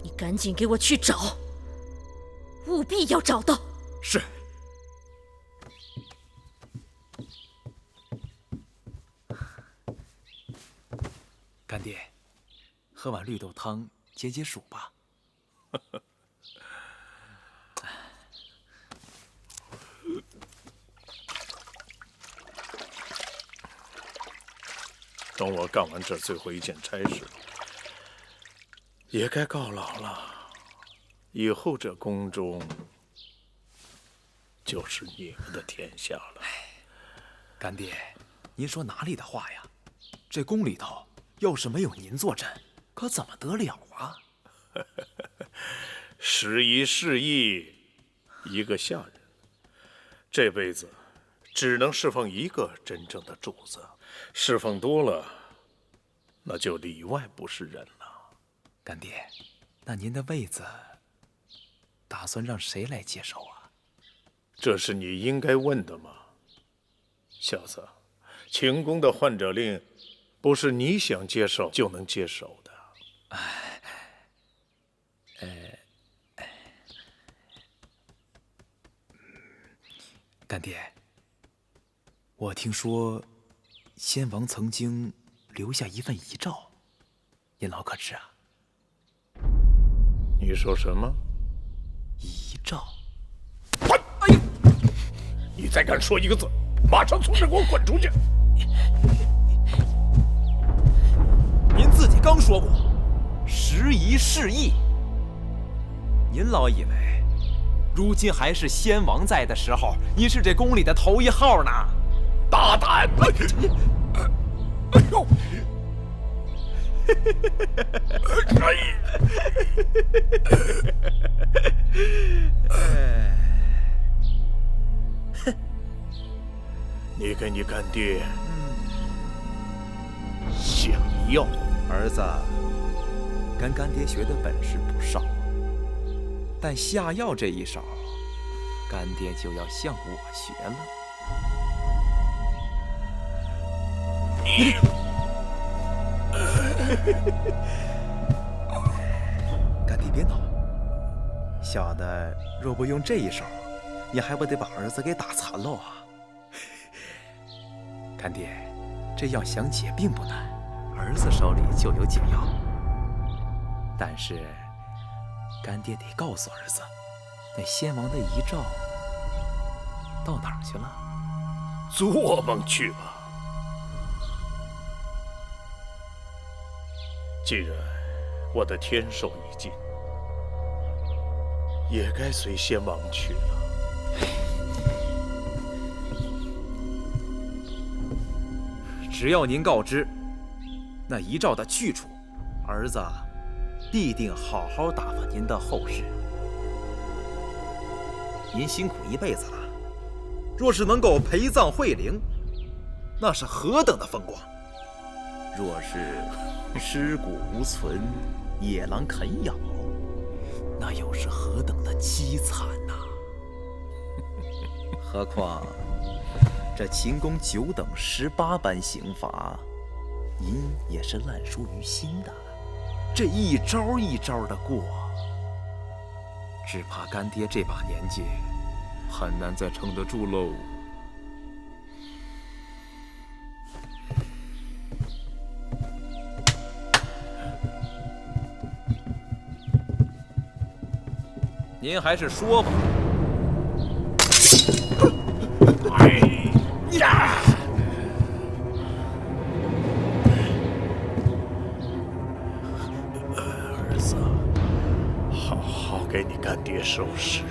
你赶紧给我去找，务必要找到。是。干爹，喝碗绿豆汤解解暑吧。等我干完这最后一件差事，也该告老了。以后这宫中就是你们的天下了。干爹，您说哪里的话呀？这宫里头要是没有您坐镇，可怎么得了啊？时移世易，一个下人，这辈子只能侍奉一个真正的主子，侍奉多了，那就里外不是人了。干爹，那您的位子打算让谁来接手啊？这是你应该问的吗？小子，秦宫的换者令不是你想接受就能接手的。干爹，我听说先王曾经留下一份遗诏，您老可知啊？你说什么？遗诏？哎呦！你再敢说一个字，马上从这给我滚出去！您自己刚说过，时移世易。您老以为，如今还是先王在的时候，您是这宫里的头一号呢？大胆！哎呦！你跟你干爹下药。儿子跟干爹学的本事不少，但下药这一手，干爹就要向我学了。干爹别恼，小的若不用这一手，你还不得把儿子给打残喽啊！干爹，这药想解并不难，儿子手里就有解药。但是，干爹得告诉儿子，那先王的遗诏到哪儿去了？做梦去吧！既然我的天寿已尽，也该随先王去了。只要您告知那遗诏的去处，儿子必定好好打发您的后事。您辛苦一辈子了，若是能够陪葬惠陵，那是何等的风光！若是尸骨无存，野狼啃咬，那又是何等的凄惨呐！何况这秦宫9等18般刑罚，您也是烂熟于心的。这一招一招的过，只怕干爹这把年纪很难再撑得住喽。您还是说吧。哎呀！儿子，好好给你干爹收拾。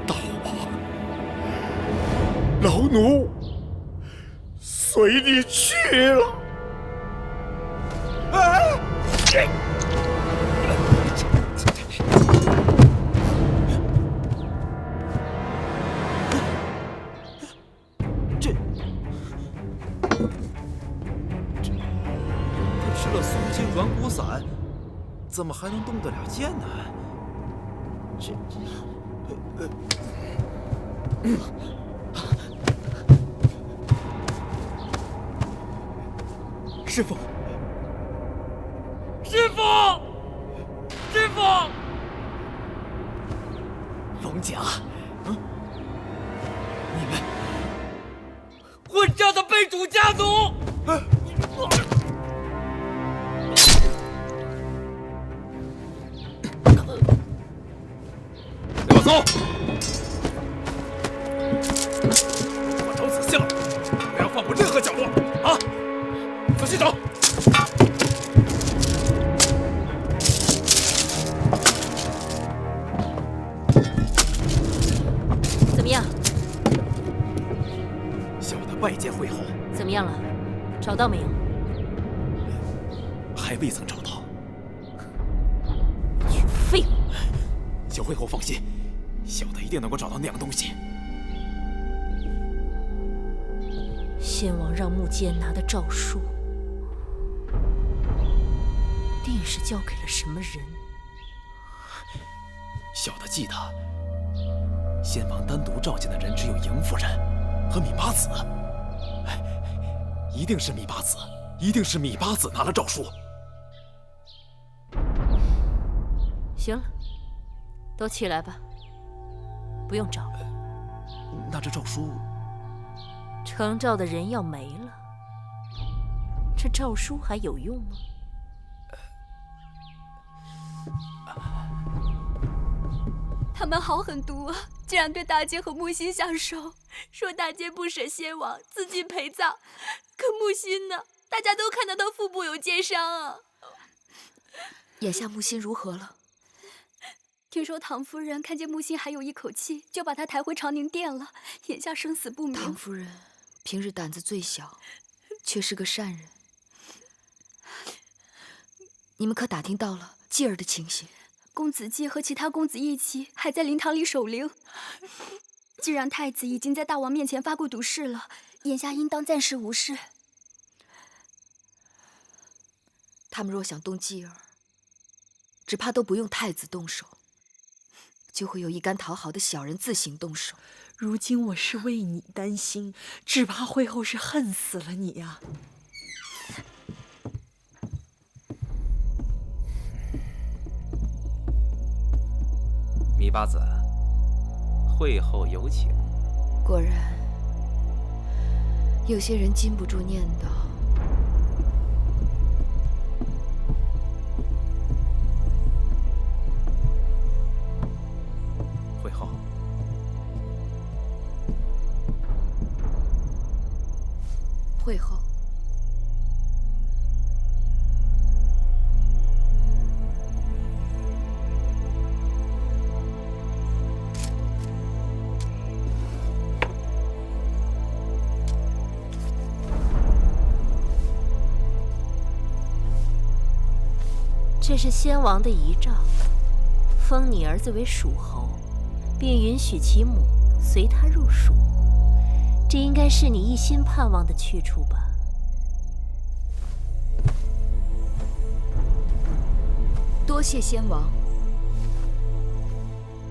大王，老奴随你去了。哎！吃了松筋软骨散，怎么还能动得了剑呢？师父，师父，师父！龙甲，你们混账的卑主家族！何角落啊！仔细找。怎么样？小的拜见会后。怎么样了？找到没有？还未曾找到。废物！小会后放心，小的一定能够找到那样东西。先王让穆坚拿的诏书，定是交给了什么人？小的记得，先王单独召见的人只有嬴夫人和芈八子。一定是芈八子，一定是芈八子拿了诏书。行了，都起来吧，不用找。那这诏书，呈诏的人要没了，这诏书还有用吗？他们好狠毒啊！竟然对大街和木心下手，说大街不舍先王，自尽陪葬。可木心呢？大家都看到他腹部有剑伤啊。眼下木心如何了？听说唐夫人看见木心还有一口气，就把他抬回长宁殿了。眼下生死不明。唐夫人平日胆子最小，却是个善人。你们可打听到了继儿的情形？公子季和其他公子一起还在灵堂里守灵。既然太子已经在大王面前发过毒誓了，眼下应当暂时无事。他们若想动继儿，只怕都不用太子动手，就会有一干讨好的小人自行动手。如今我是为你担心，只怕会后是恨死了你呀。芈八子，会后有请。果然，有些人禁不住念叨。会后，会后，这是先王的遗诏，封你儿子为蜀侯，并允许其母随他入蜀。这应该是你一心盼望的去处吧？多谢先王，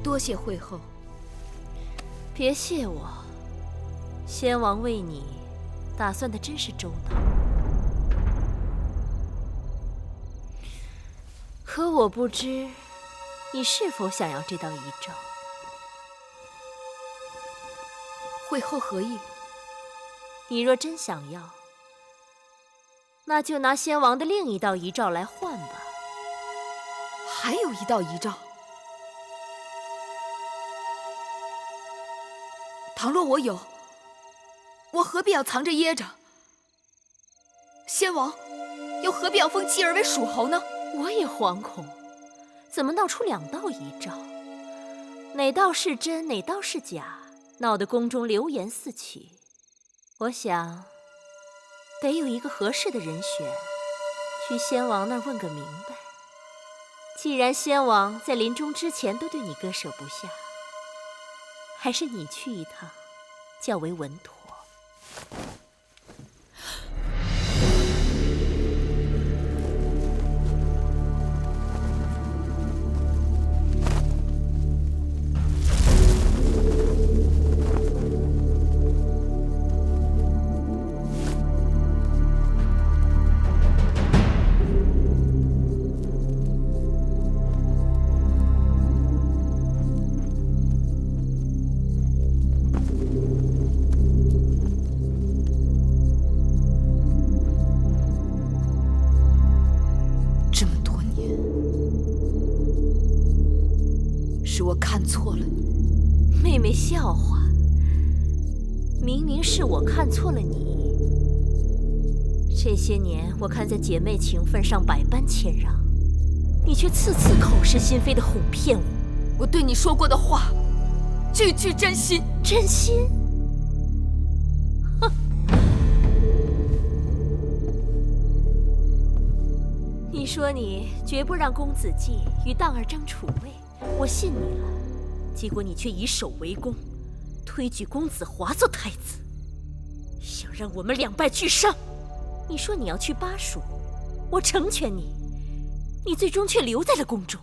多谢会后。别谢我，先王为你打算的真是周到。可我不知你是否想要这道遗诏。会后何意？你若真想要，那就拿先王的另一道遗诏来换吧。还有一道遗诏？倘若我有，我何必要藏着掖着？先王又何必要封继儿为蜀侯呢？我也惶恐，怎么闹出两道遗诏？哪道是真，哪道是假？闹得宫中流言四起。我想，得有一个合适的人选，去先王那儿问个明白。既然先王在临终之前都对你割舍不下，还是你去一趟，较为稳妥。是我看错了你。妹妹笑话，明明是我看错了你，这些年，我看在姐妹情分上百般谦让，你却次次口是心非的哄骗我。我对你说过的话，句句真心。真心？哼！你说你绝不让公子季与荡儿争储位，我信你了。结果你却以守为攻，推举公子华做太子，想让我们两败俱伤。你说你要去巴蜀，我成全你，你最终却留在了宫中。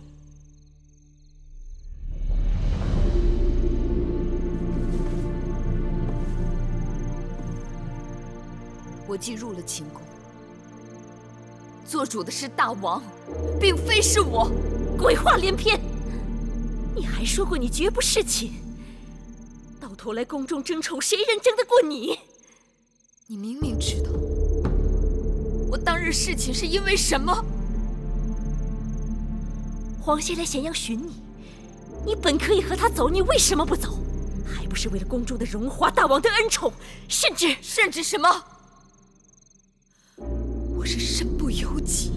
我既入了秦宫，做主的是大王，并非是我。鬼话连篇！你还说过你绝不侍寝，到头来宫中争宠，谁人争得过你？你明明知道，我当日侍寝是因为什么？皇爷来咸阳寻你，你本可以和他走，你为什么不走？还不是为了宫中的荣华，大王的恩宠，甚至什么？我是身不由己。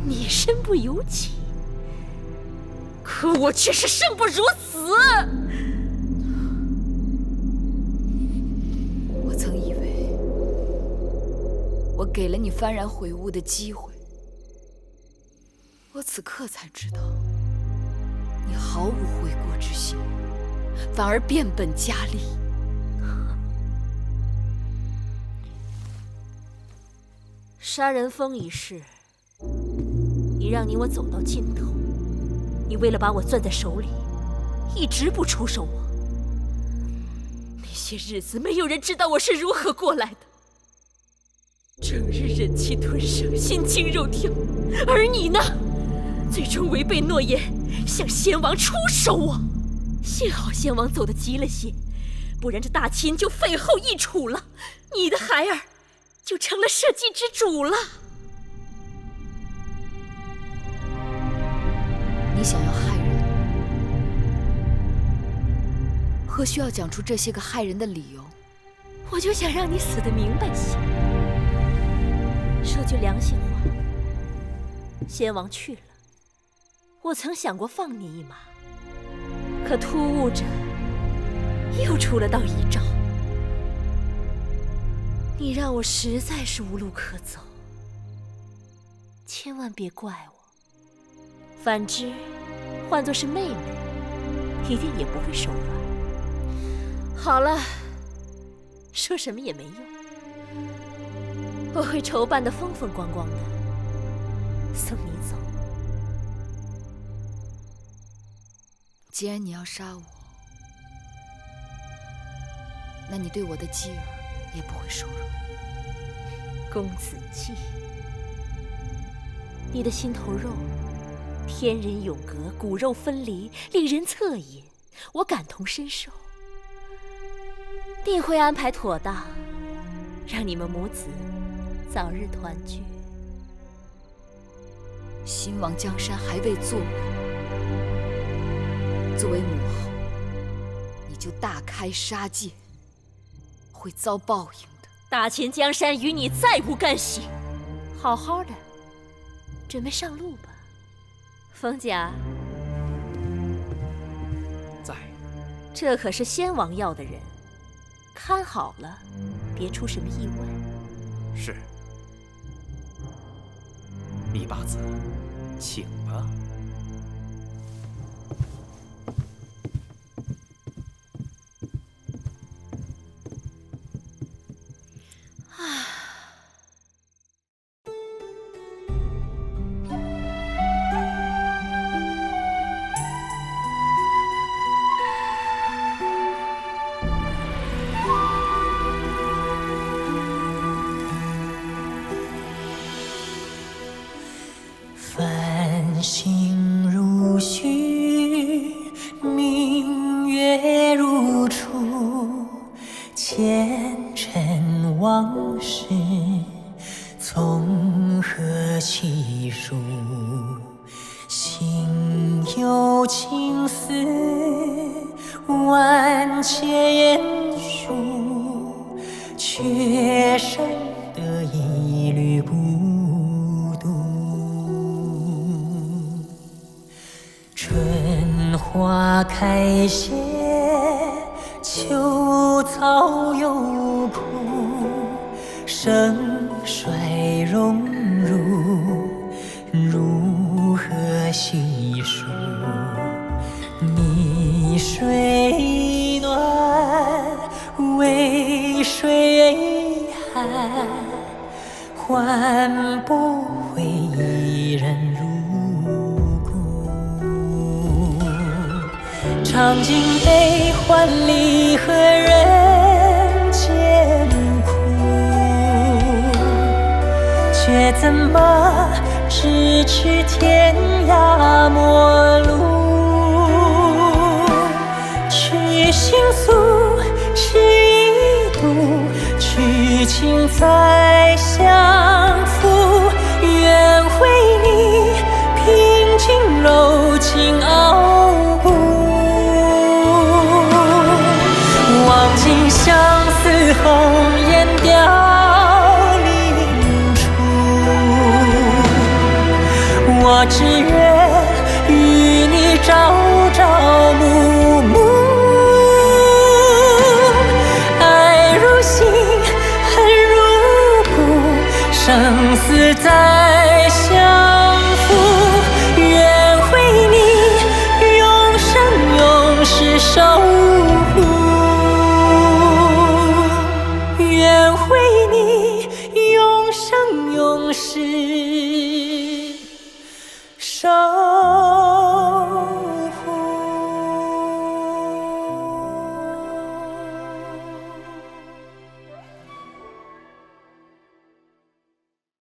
你身不由己，可我却是生不如死。我曾以为我给了你幡然悔悟的机会，我此刻才知道，你毫无悔过之心，反而变本加厉。杀人峰一事，已让你我走到尽头。你为了把我攥在手里，一直不出手我。那些日子，没有人知道我是如何过来的。整日忍气吞声，心惊肉跳，而你呢，最终违背诺言，向先王出手我。幸好先王走得急了些，不然这大秦就废后易楚了，你的孩儿就成了社稷之主了。你想要害人，何须要讲出这些个害人的理由？我就想让你死得明白些。说句良心话，先王去了，我曾想过放你一马，可突兀着又出了道遗诏，你让我实在是无路可走。千万别怪我。反之，换作是妹妹，一定也不会手软。好了，说什么也没用，我会筹办得风风光光的，送你走。既然你要杀我，那你对我的继儿也不会手软。公子季，你的心头肉，天人永隔，骨肉分离，令人恻隐，我感同身受，定会安排妥当，让你们母子早日团聚。新王江山还未坐稳，作为母后，你就大开杀戒，会遭报应的。大秦江山与你再无干系，好好的准备上路吧。冯甲在，这可是先王要的人，看好了，别出什么意外。是。密八子，请吧。繁星如许，明月如初，前尘往事从何起数？心有情丝万千书，却生得一缕孤独。春花开谢，秋草又枯，盛衰荣辱，如何细数？泥水暖，渭水寒，换不回一人如故。尝尽悲欢离合人间苦，却怎么咫尺天涯陌路？去心诉，是一度，去情再相负。愿为你平静柔情傲骨，望尽相思红颜凋零处。我只愿与你朝朝暮暮，爱如星，恨如骨，生死再相负。愿为你永生永世守护，愿为你永生永世守护。